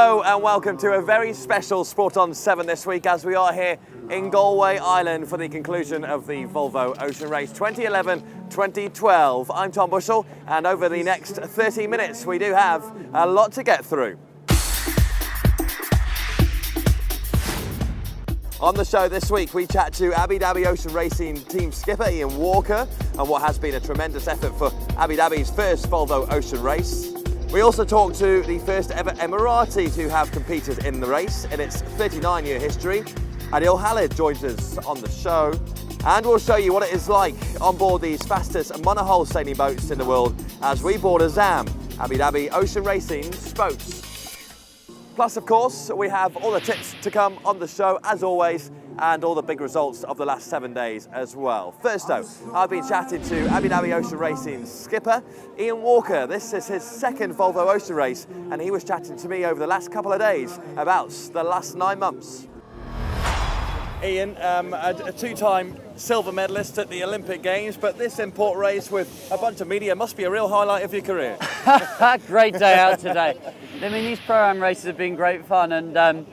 Hello and welcome to a very special Sport on 7 this week as we are here in Galway, Ireland for the conclusion of the Volvo Ocean Race 2011-2012. I'm Tom Bushell and over the next 30 minutes we do have a lot to get through. On the show this week we chat to Abu Dhabi Ocean Racing team skipper Ian Walker and what has been a tremendous effort for Abu Dhabi's first Volvo Ocean Race. We also talk to the first ever Emirati to have competed in the race in its 39-year history. Adil Khalid joins us on the show and we'll show you what it is like on board these fastest monohull sailing boats in the world as we board a ZAM, Abu Dhabi Ocean Racing's boats. Plus, of course, we have all the tips to come on the show as always and all the big results of the last 7 days as well. First though, I've been chatting to Abu Dhabi Ocean Racing's skipper, Ian Walker. This is his second Volvo Ocean Race and he was chatting to me over the last couple of days about the last 9 months. Ian, a two-time silver medalist at the Olympic Games, but this import race with a bunch of media must be a real highlight of your career. Great day out today. I mean, these Pro-Am races have been great fun and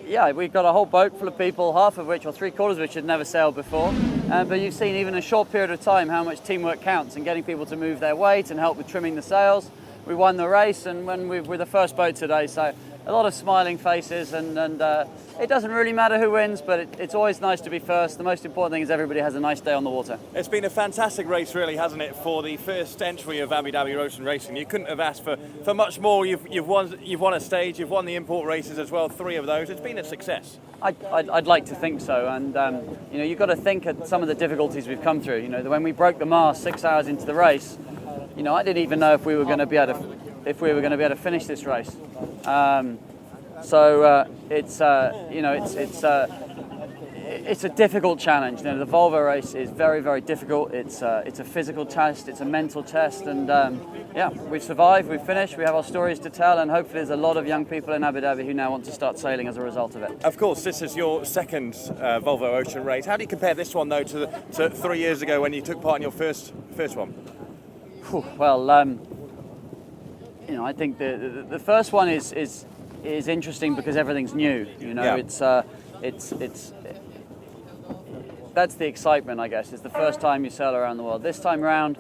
yeah, we've got a whole boat full of people, half of which, or 3/4 of which, had never sailed before. But you've seen even in a short period of time how much teamwork counts and getting people to move their weight and help with trimming the sails. We won the race and we're the first boat today, so a lot of smiling faces and it doesn't really matter who wins, but it's always nice to be first. The most important thing is everybody has a nice day on the water. It's been a fantastic race really, hasn't it, for the first entry of Abu Dhabi Ocean Racing. You couldn't have asked for much more. You've won a stage, you've won the import races as well, 3 of those. It's been a success. I'd like to think so, and you know, you've got to think at some of the difficulties we've come through. You know, when we broke the mast 6 hours into the race, you know, I didn't even know if we were going to be able to finish this race. So it's you know, it's a difficult challenge. You know, the Volvo race is very, very difficult. It's a physical test, it's a mental test, and yeah, we've survived, we've finished, we have our stories to tell, and hopefully there's a lot of young people in Abu Dhabi who now want to start sailing as a result of it. Of course, this is your second Volvo Ocean Race. How do you compare this one though to 3 years ago when you took part in your first one? Well, you know, I think the first one is interesting because everything's new. You know, yeah. It's that's the excitement, I guess. It's the first time you sail around the world. This time round,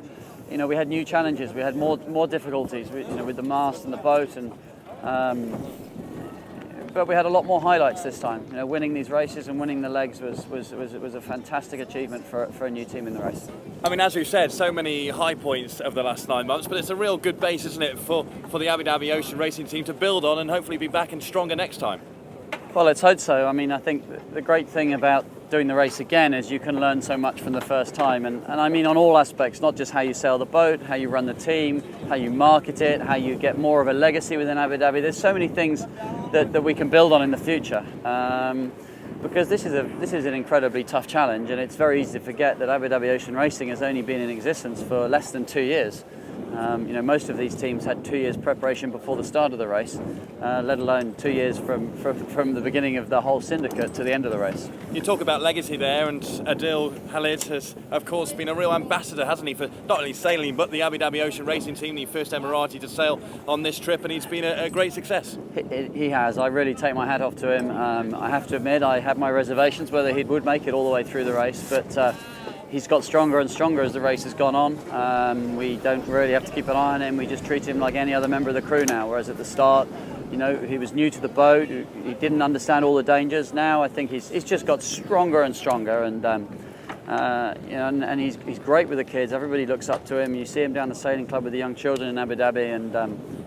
you know, we had new challenges. We had more difficulties, you know, with the mast and the boat, and but we had a lot more highlights this time. You know, winning these races and winning the legs was a fantastic achievement for a new team in the race. I mean, as we've said, so many high points of the last 9 months, but it's a real good base, isn't it, for the Abu Dhabi Ocean Racing team to build on and hopefully be back and stronger next time. Well, let's hope so. I mean, I think the great thing about doing the race again is you can learn so much from the first time, and I mean on all aspects, not just how you sail the boat, how you run the team, how you market it, how you get more of a legacy within Abu Dhabi. There's so many things that we can build on in the future. Because this is an incredibly tough challenge, and it's very easy to forget that Abu Dhabi Ocean Racing has only been in existence for less than 2 years. You know, most of these teams had 2 years preparation before the start of the race, let alone 2 years from the beginning of the whole syndicate to the end of the race. You talk about legacy there, and Adil Khalid has, of course, been a real ambassador, hasn't he, for not only sailing but the Abu Dhabi Ocean Racing team, the first Emirati to sail on this trip, and he's been a great success. He has. I really take my hat off to him. I have to admit, I had my reservations whether he would make it all the way through the race, but he's got stronger and stronger as the race has gone on. We don't really have to keep an eye on him. We just treat him like any other member of the crew now, whereas at the start, you know, he was new to the boat, he didn't understand all the dangers. Now I think he's just got stronger and stronger, and you know, and he's great with the kids. Everybody looks up to him. You see him down the sailing club with the young children in Abu Dhabi, and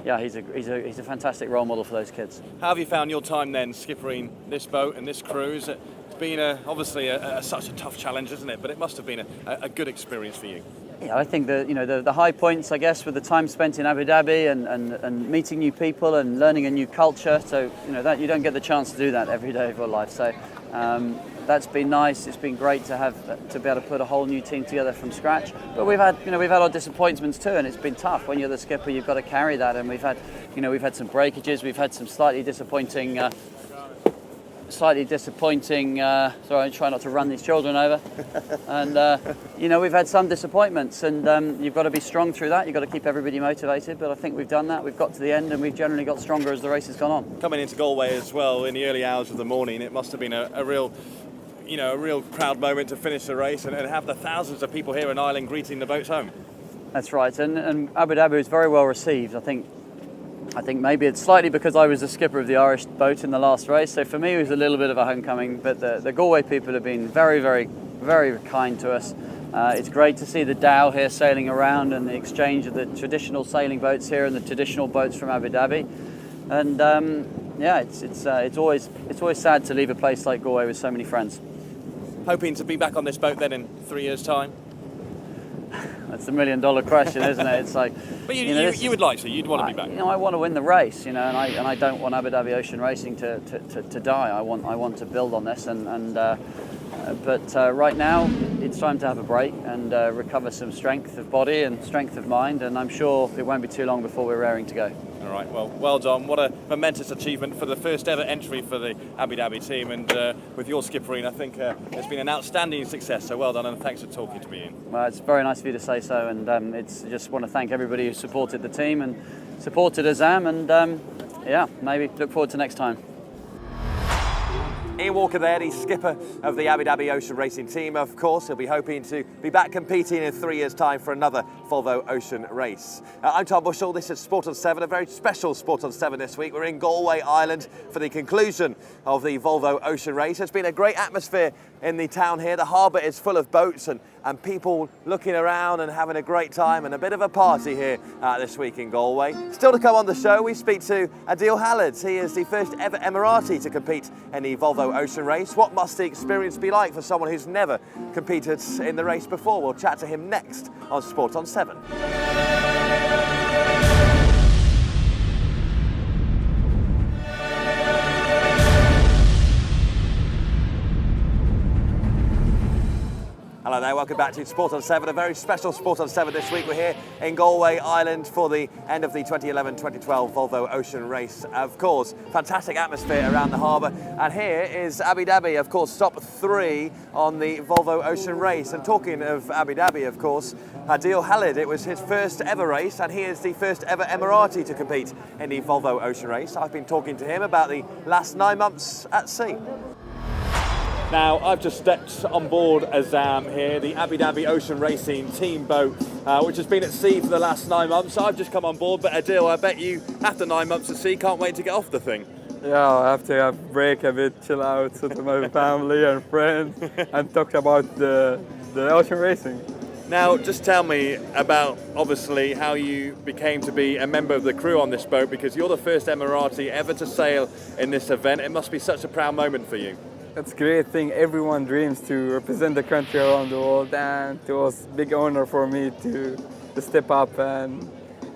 yeah, he's a fantastic role model for those kids. How have you found your time then skippering this boat and this cruise? It's been obviously such a tough challenge, isn't it? But it must have been a good experience for you. Yeah, I think the high points, I guess, with the time spent in Abu Dhabi and meeting new people and learning a new culture. So you know that you don't get the chance to do that every day of your life. So that's been nice. It's been great to be able to put a whole new team together from scratch. But we've had our disappointments too, and it's been tough. When you're the skipper, you've got to carry that. And we've had some breakages. We've had some slightly disappointing slightly disappointing. Sorry, I try not to run these children over. And we've had some disappointments, and you've got to be strong through that. You've got to keep everybody motivated. But I think we've done that. We've got to the end, and we've generally got stronger as the race has gone on. Coming into Galway as well in the early hours of the morning, it must have been a real proud moment to finish the race and have the thousands of people here in Ireland greeting the boats home. That's right, and Abu Dhabi was very well received. I think maybe it's slightly because I was the skipper of the Irish boat in the last race, so for me it was a little bit of a homecoming, but the Galway people have been very, very, very kind to us. It's great to see the Dow here sailing around and the exchange of the traditional sailing boats here and the traditional boats from Abu Dhabi. And it's always sad to leave a place like Galway with so many friends. Hoping to be back on this boat then in 3 years' time? That's the $1 million question, isn't it? It's like, but you would like to. You'd want to be back. I want to win the race, and I don't want Abu Dhabi Ocean Racing to die. I want to build on this, but right now it's time to have a break and recover some strength of body and strength of mind, and I'm sure it won't be too long before we're raring to go. All right, well done. What a momentous achievement for the first ever entry for the Abu Dhabi team, and with your skippering, I think it's been an outstanding success, so well done, and thanks for talking to me, Ian. Well, it's very nice of you to say so, and just want to thank everybody who supported the team and supported Azam, and maybe look forward to next time. Ian Walker there, the skipper of the Abu Dhabi Ocean Racing team. Of course, he'll be hoping to be back competing in 3 years' time for another Volvo Ocean Race. I'm Tom Bushell, this is Sport on 7, a very special Sport on 7 this week. We're in Galway, Ireland for the conclusion of the Volvo Ocean Race. It's been a great atmosphere in the town here. The harbour is full of boats and people looking around and having a great time, and a bit of a party here this week in Galway. Still to come on the show, we speak to Adil Khalid. He is the first ever Emirati to compete in the Volvo Ocean Race. What must the experience be like for someone who's never competed in the race before? We'll chat to him next on Sport on 7. Hello there, welcome back to Sport on 7, a very special Sport on 7 this week. We're here in Galway, Ireland for the end of the 2011-2012 Volvo Ocean Race. Of course, fantastic atmosphere around the harbour. And here is Abu Dhabi, of course, stop 3 on the Volvo Ocean Race. And talking of Abu Dhabi, of course, Adil Khalid, it was his first ever race, and he is the first ever Emirati to compete in the Volvo Ocean Race. I've been talking to him about the last 9 months at sea. Now, I've just stepped on board Azam here, the Abu Dhabi Ocean Racing team boat, which has been at sea for the last 9 months. So I've just come on board, but Adil, I bet you, after 9 months at sea, can't wait to get off the thing. Yeah, I have to have a break a bit, chill out with my family and friends, and talk about the ocean racing. Now, just tell me about, obviously, how you became to be a member of the crew on this boat, because you're the first Emirati ever to sail in this event. It must be such a proud moment for you. It's a great thing. Everyone dreams to represent the country around the world, and it was a big honor for me to step up and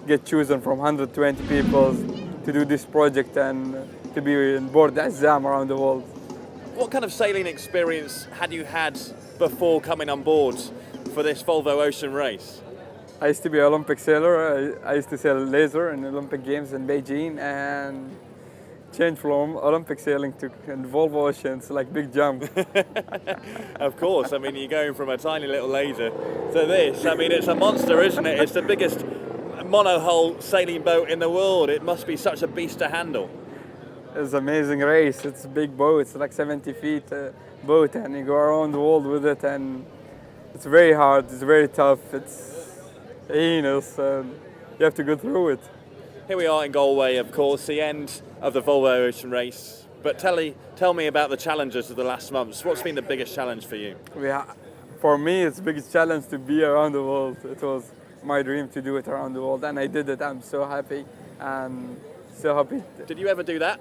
get chosen from 120 people to do this project and to be on board Azam around the world. What kind of sailing experience had you had before coming on board for this Volvo Ocean Race? I used to be an Olympic sailor. I used to sail laser in Olympic Games in Beijing, and changed from Olympic sailing to Volvo Ocean. It's like big jump. Of course, I mean, you're going from a tiny little laser to this. I mean, it's a monster, isn't it? It's the biggest monohull sailing boat in the world. It must be such a beast to handle. It's an amazing race. It's a big boat. It's like 70 feet boat, and you go around the world with it, and it's very hard. It's very tough. It's heinous, and you have to go through it. Here we are in Galway, of course, the end of the Volvo Ocean Race. But tell me about the challenges of the last months. What's been the biggest challenge for you? Yeah, for me, it's the biggest challenge to be around the world. It was my dream to do it around the world, and I did it. I'm so happy and so happy. Did you ever do that?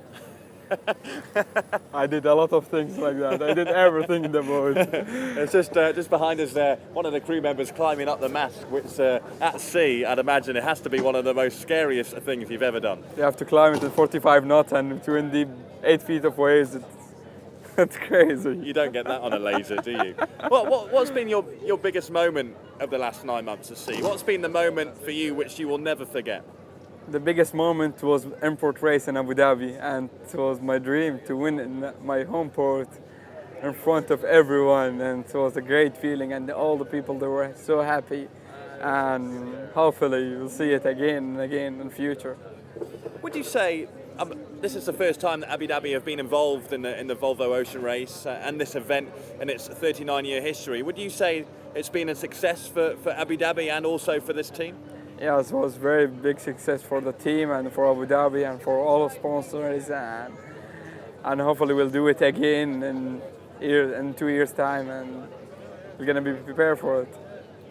I did a lot of things like that. I did everything in the boat. It's just behind us there, one of the crew members climbing up the mast, which at sea, I'd imagine it has to be one of the most scariest things you've ever done. You have to climb it at 45 knots and between the 8 feet of waves. It's crazy. You don't get that on a laser, do you? What's been your biggest moment of the last 9 months at sea? What's been the moment for you which you will never forget? The biggest moment was import race in Abu Dhabi, and it was my dream to win in my home port in front of everyone, and it was a great feeling, and all the people, they were so happy, and hopefully we'll see it again and again in the future. Would you say this is the first time that Abu Dhabi have been involved in the Volvo Ocean Race and this event in its 39-year history? Would you say it's been a success for Abu Dhabi and also for this team? Yeah, it was very big success for the team and for Abu Dhabi and for all the sponsors, and hopefully we'll do it again in 2 years' time, and we're going to be prepared for it.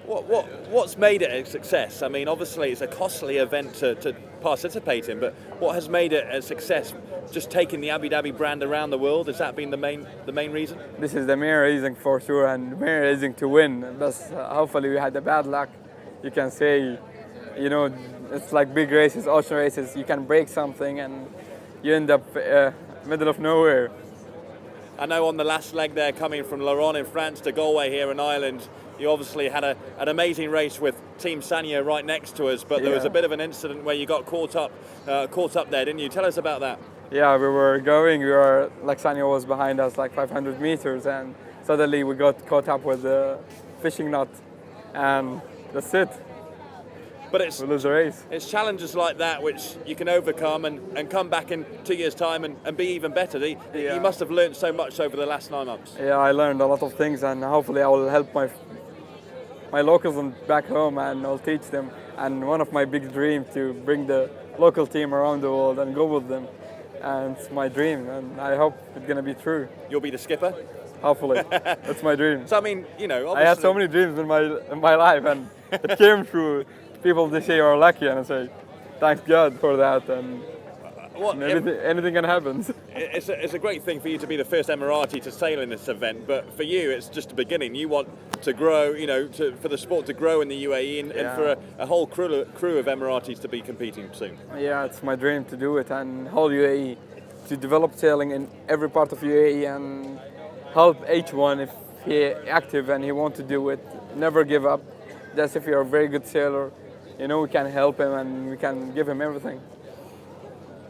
What's made it a success? I mean, obviously it's a costly event to participate in, but what has made it a success? Just taking the Abu Dhabi brand around the world, has that been the main reason? This is the main reason for sure, and the main reason to win. But hopefully we had the bad luck. You can say, you know, it's like big races, ocean races. You can break something and you end up middle of nowhere. I know on the last leg there, coming from Laron in France to Galway here in Ireland, you obviously had an amazing race with Team Sanya right next to us, but there was a bit of an incident where you got caught up there, didn't you? Tell us about that. Yeah, we were like Sanya was behind us like 500 meters, and suddenly we got caught up with the fishing knot, and that's it. But we lose the race. It's challenges like that which you can overcome and come back in 2 years' time and be even better. You must have learned so much over the last 9 months. Yeah, I learned a lot of things, and hopefully I will help my locals back home, and I'll teach them. And one of my big dreams to bring the local team around the world and go with them. And it's my dream, and I hope it's going to be true. You'll be the skipper? Hopefully. That's my dream. So, I mean, you know, obviously... I had so many dreams in my life, and it came true. People, they say you're lucky, and I say, thank God for that, and anything can happen. It's a great thing for you to be the first Emirati to sail in this event, but for you, it's just the beginning. You want to grow, you know, for the sport to grow in the UAE and for a whole crew of Emiratis to be competing soon. Yeah, it's my dream to do it, and whole UAE, to develop sailing in every part of UAE and help each one if he's active and he wants to do it. Never give up. Just if you're a very good sailor, you know, we can help him and we can give him everything.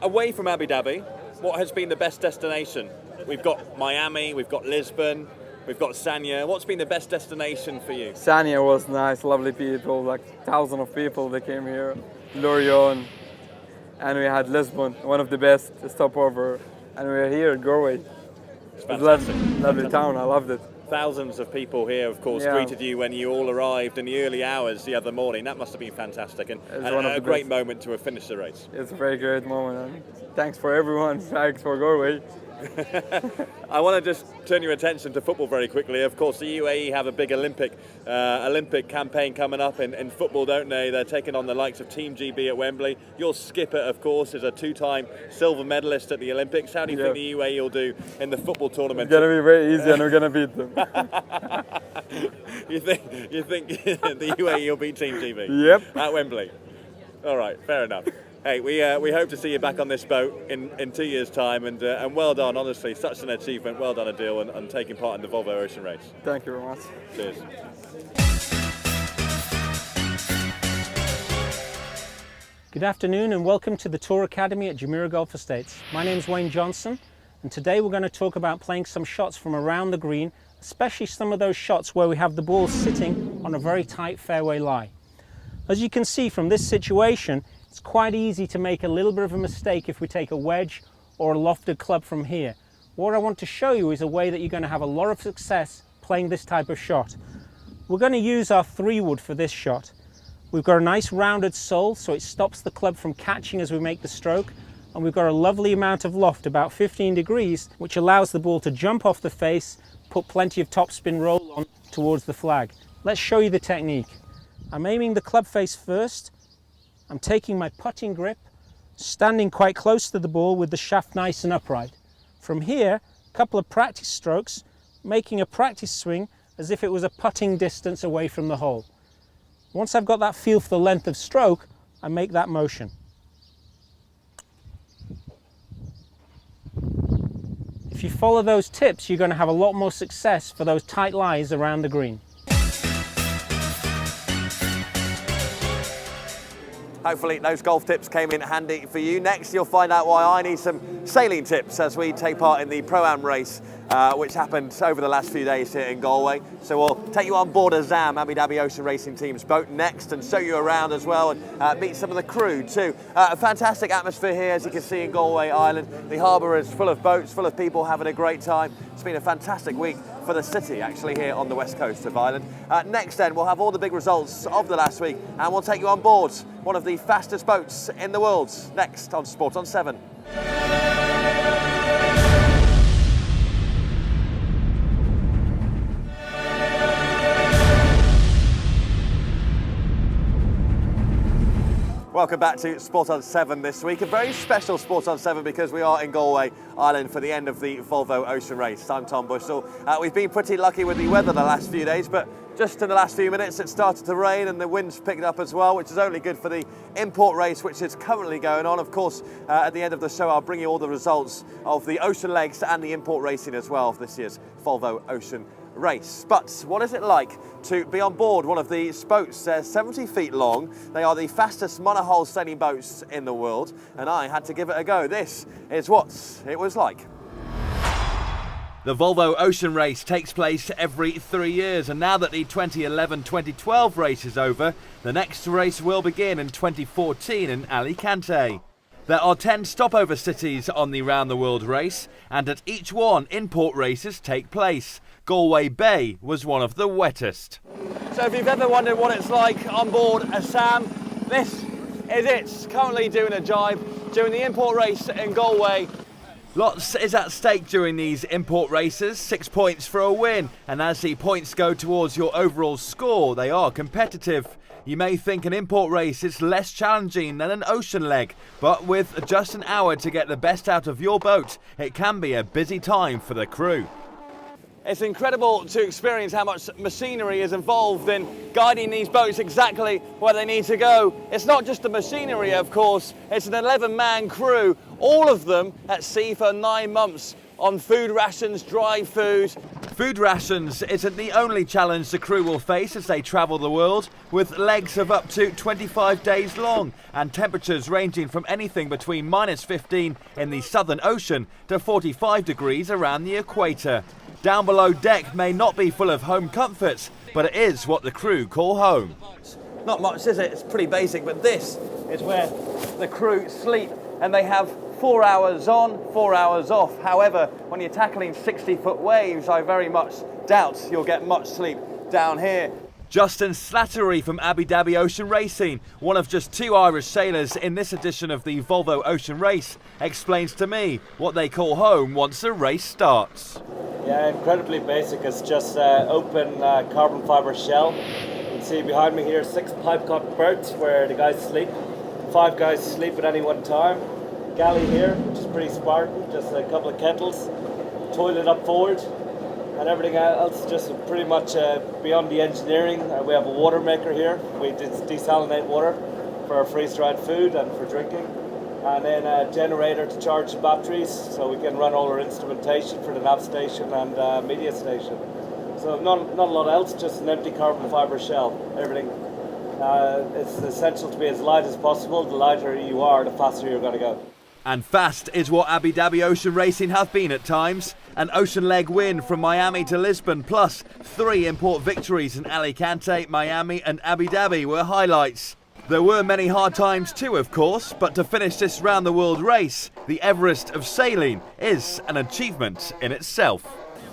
Away from Abu Dhabi, what has been the best destination? We've got Miami, we've got Lisbon, we've got Sanya. What's been the best destination for you? Sanya was nice, lovely people, like thousands of people that came here. Lorient, and we had Lisbon, one of the best stopover, and we're here at Galway. It's fantastic. Lovely town, I loved it. Thousands of people here, of course, greeted you when you all arrived in the early hours the other morning. That must have been fantastic, and a great moment to have finished the race. It's a very great moment, and thanks for everyone. Thanks for Galway. I want to just turn your attention to football very quickly. Of course, the UAE have a big Olympic campaign coming up in football, don't they? They're taking on the likes of Team GB at Wembley. Your skipper, of course, is a 2-time silver medalist at the Olympics. How do you think the UAE will do in the football tournament? It's going to be very easy, and we're going to beat them. You think the UAE will beat Team GB? Yep. At Wembley. All right, fair enough. Hey, we hope to see you back on this boat in 2 years' time, and well done, honestly, such an achievement. Well done, Adil, and taking part in the Volvo Ocean Race. Thank you very much. Cheers. Good afternoon and welcome to the Tour Academy at Jumeirah Golf Estates. My name is Wayne Johnson, and today we're going to talk about playing some shots from around the green, especially some of those shots where we have the ball sitting on a very tight fairway lie. As you can see from this situation, it's quite easy to make a little bit of a mistake if we take a wedge or a lofted club from here. What I want to show you is a way that you're going to have a lot of success playing this type of shot. We're going to use our 3-wood for this shot. We've got a nice rounded sole, so it stops the club from catching as we make the stroke, and we've got a lovely amount of loft, about 15 degrees, which allows the ball to jump off the face, put plenty of topspin roll on towards the flag. Let's show you the technique. I'm aiming the club face first. I'm taking my putting grip, standing quite close to the ball with the shaft nice and upright. From here, a couple of practice strokes, making a practice swing as if it was a putting distance away from the hole. Once I've got that feel for the length of stroke, I make that motion. If you follow those tips, you're going to have a lot more success for those tight lies around the green. Hopefully those golf tips came in handy for you. Next, you'll find out why I need some sailing tips as we take part in the Pro-Am race, which happened over the last few days here in Galway. So we'll take you on board a ZAM, Abu Dhabi Ocean Racing Team's boat next, and show you around as well, and meet some of the crew too. A fantastic atmosphere here, as you can see, in Galway Island. The harbour is full of boats, full of people having a great time. It's been a fantastic week for the city, actually, here on the west coast of Ireland. Next then, we'll have all the big results of the last week, and we'll take you on board one of the fastest boats in the world, next on Sport on 7. Welcome back to Sport on 7 this week. A very special Sport on 7 because we are in Galway Island for the end of the Volvo Ocean Race. I'm Tom Bushell. We've been pretty lucky with the weather the last few days, but just in the last few minutes it started to rain and the wind's picked up as well, which is only good for the import race, which is currently going on. Of course, at the end of the show I'll bring you all the results of the ocean legs and the import racing as well of this year's Volvo Ocean Race. But what is it like to be on board one of these boats? They're 70 feet long. They are the fastest monohull sailing boats in the world, and I had to give it a go. This is what it was like. The Volvo Ocean Race takes place every 3 years, and now that the 2011-2012 race is over, the next race will begin in 2014 in Alicante. There are 10 stopover cities on the Round the World race, and at each one import races take place. Galway Bay was one of the wettest. So if you've ever wondered what it's like on board a SAM, this is it. Currently doing a jibe during the import race in Galway. Lots is at stake during these import races, 6 points for a win, and as the points go towards your overall score, they are competitive. You may think an import race is less challenging than an ocean leg, but with just an hour to get the best out of your boat, it can be a busy time for the crew. It's incredible to experience how much machinery is involved in guiding these boats exactly where they need to go. It's not just the machinery, of course, it's an 11-man crew, all of them at sea for 9 months on food rations, dry food. Food rations isn't the only challenge the crew will face as they travel the world, with legs of up to 25 days long and temperatures ranging from anything between -15 in the Southern Ocean to 45 degrees around the equator. Down below deck may not be full of home comforts, but it is what the crew call home. Not much, is it? It's pretty basic, but this is where the crew sleep, and they have 4 hours on, 4 hours off. However, when you're tackling 60-foot waves, I very much doubt you'll get much sleep down here. Justin Slattery from Abu Dhabi Ocean Racing, one of just 2 Irish sailors in this edition of the Volvo Ocean Race, explains to me what they call home once the race starts. Yeah, incredibly basic. It's just open carbon fibre shell. You can see behind me here 6 pipe-cut berths where the guys sleep. 5 guys sleep at any one time. Galley here, which is pretty Spartan, just a couple of kettles. Toilet up forward. And everything else just pretty much beyond the engineering. We have a water maker here. We desalinate water for our freeze-dried food and for drinking. And then a generator to charge the batteries so we can run all our instrumentation for the nav station and media station. So not a lot else, just an empty carbon fibre shell. Everything. It's essential to be as light as possible. The lighter you are, the faster you're going to go. And fast is what Abu Dhabi Ocean Racing have been at times. An ocean leg win from Miami to Lisbon, plus 3 import victories in Alicante, Miami and Abu Dhabi were highlights. There were many hard times too, of course, but to finish this round the world race, the Everest of sailing is an achievement in itself.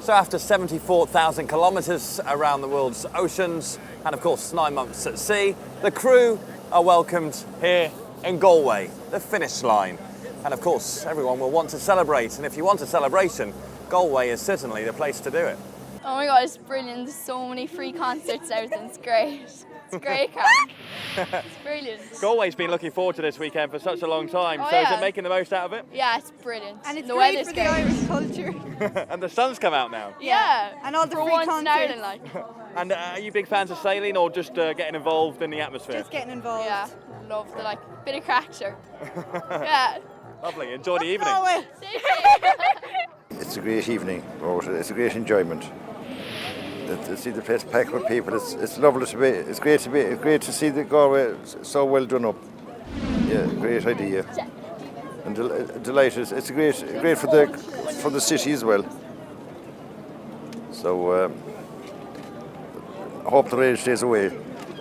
So after 74,000 kilometres around the world's oceans, and of course 9 months at sea, the crew are welcomed here in Galway, the finish line. And of course, everyone will want to celebrate, and if you want a celebration, Galway is certainly the place to do it. Oh my god, it's brilliant. There's so many free concerts out and it's great. It's great, Craig. It's brilliant. Galway's been looking forward to this weekend for such a long time, Oh, so yeah. is it making the most out of it? Yeah, it's brilliant. And it's the great weather's for the Irish culture. And the sun's come out now. Yeah, And all the for free once concerts. in Ireland, like. And are you big fans of sailing or just getting involved in the atmosphere? Just getting involved. Yeah, love the bit of crack, sure. Yeah. Lovely, enjoy the evening. Galway. It's a great evening, it's a great enjoyment. To see the place packed with people, it's lovely to be. It's great to see the Galway so well done up. great idea. And delighted. It's great for the city as well. So I hope the rain stays away.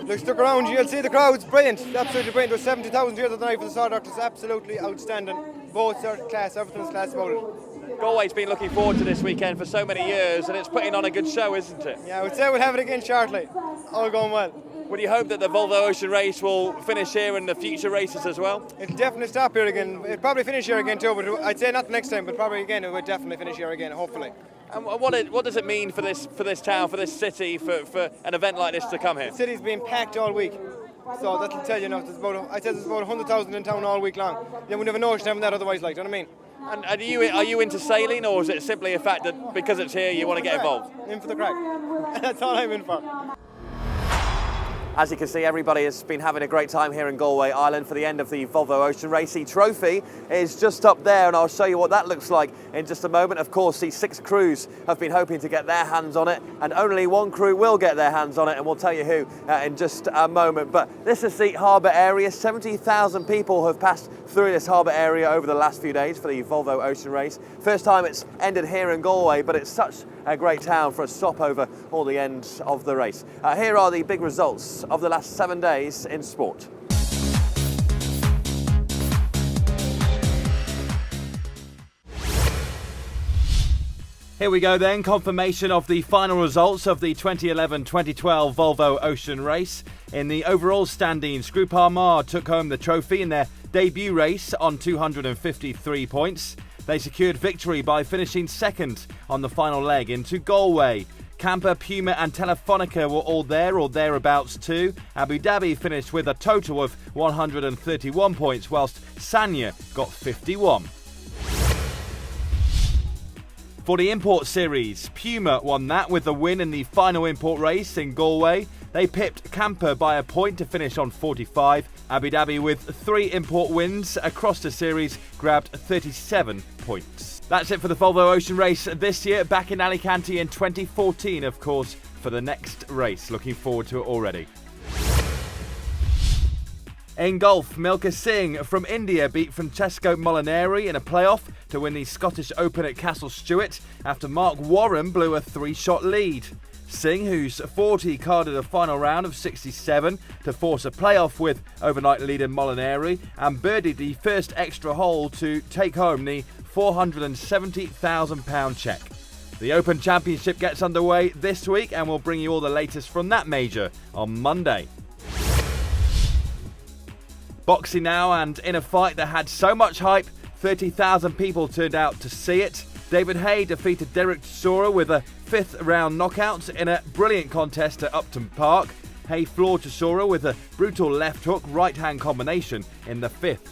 Look, stuck around, you'll see the crowd's brilliant, absolutely brilliant. There was 70,000 here the other night for the Star Doctors, absolutely outstanding. Boats are class, everything's class about it. Galway's been looking forward to this weekend for so many years, and it's putting on a good show, isn't it? Yeah, I would say we'll have it again shortly. All going well. Would you hope that the Volvo Ocean Race will finish here in the future races as well? It'll definitely stop here again. It'll probably finish here again too, but I'd say not the next time, but probably again it would definitely finish here again, hopefully. And what does it mean for this town, for this city, for an event like this to come here? The city's been packed all week, so that'll tell you enough. I'd say there's about 100,000 in town all week long. You would never know having that otherwise, like, do you know what I mean? And are you into sailing, or is it simply a fact that because it's here you want to get involved? In for the crack. That's all I'm in for. As you can see, everybody has been having a great time here in Galway, Ireland for the end of the Volvo Ocean Race. The trophy is just up there, and I'll show you what that looks like in just a moment. Of course, the 6 crews have been hoping to get their hands on it, and only 1 crew will get their hands on it, and we'll tell you who in just a moment. But this is the harbour area. 70,000 people have passed through this harbour area over the last few days for the Volvo Ocean Race. First time it's ended here in Galway, but it's such a great town for a stopover all the end of the race. Here are the big results of the last 7 days in sport. Here we go then, confirmation of the final results of the 2011-2012 Volvo Ocean Race. In the overall standings, Group Armagh took home the trophy in their debut race on 253 points. They secured victory by finishing second on the final leg into Galway. Camper, Puma and Telefonica were all there or thereabouts too. Abu Dhabi finished with a total of 131 points, whilst Sanya got 51. For the import series, Puma won that with the win in the final import race in Galway. They pipped Camper by a point to finish on 45. Abu Dhabi, with 3 import wins across the series, grabbed 37 points. That's it for the Volvo Ocean Race this year. Back in Alicante in 2014, of course, for the next race. Looking forward to it already. In golf, Milka Singh from India beat Francesco Molinari in a playoff to win the Scottish Open at Castle Stewart after Mark Warren blew a 3-shot lead. Singh, who's 40, carded a final round of 67 to force a playoff with overnight leader Molinari and birdied the first extra hole to take home the £470,000 cheque. The Open Championship gets underway this week and we'll bring you all the latest from that major on Monday. Boxing now, and in a fight that had so much hype, 30,000 people turned out to see it. David Hay defeated Derek Chisora with a 5th round knockout in a brilliant contest at Upton Park. Hay floored Chisora with a brutal left hook right hand combination in the 5th.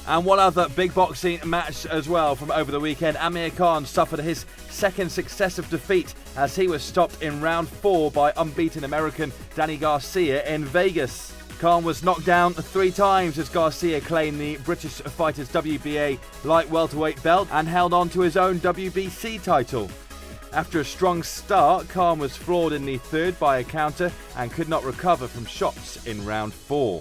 And one other big boxing match as well from over the weekend. Amir Khan suffered his 2nd successive defeat as he was stopped in round 4 by unbeaten American Danny Garcia in Vegas. Khan was knocked down 3 times as Garcia claimed the British fighter's WBA light welterweight belt and held on to his own WBC title. After a strong start, Khan was floored in the 3rd by a counter and could not recover from shots in round 4.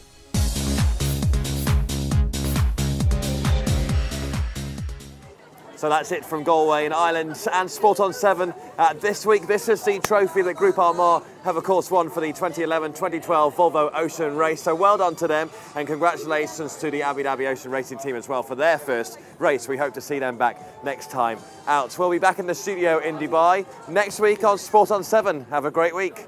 So that's it from Galway in Ireland and Sport on 7 this week. This is the trophy that Group Armagh have of course won for the 2011-2012 Volvo Ocean Race. So well done to them, and congratulations to the Abu Dhabi Ocean Racing team as well for their first race. We hope to see them back next time out. We'll be back in the studio in Dubai next week on Sport on 7. Have a great week.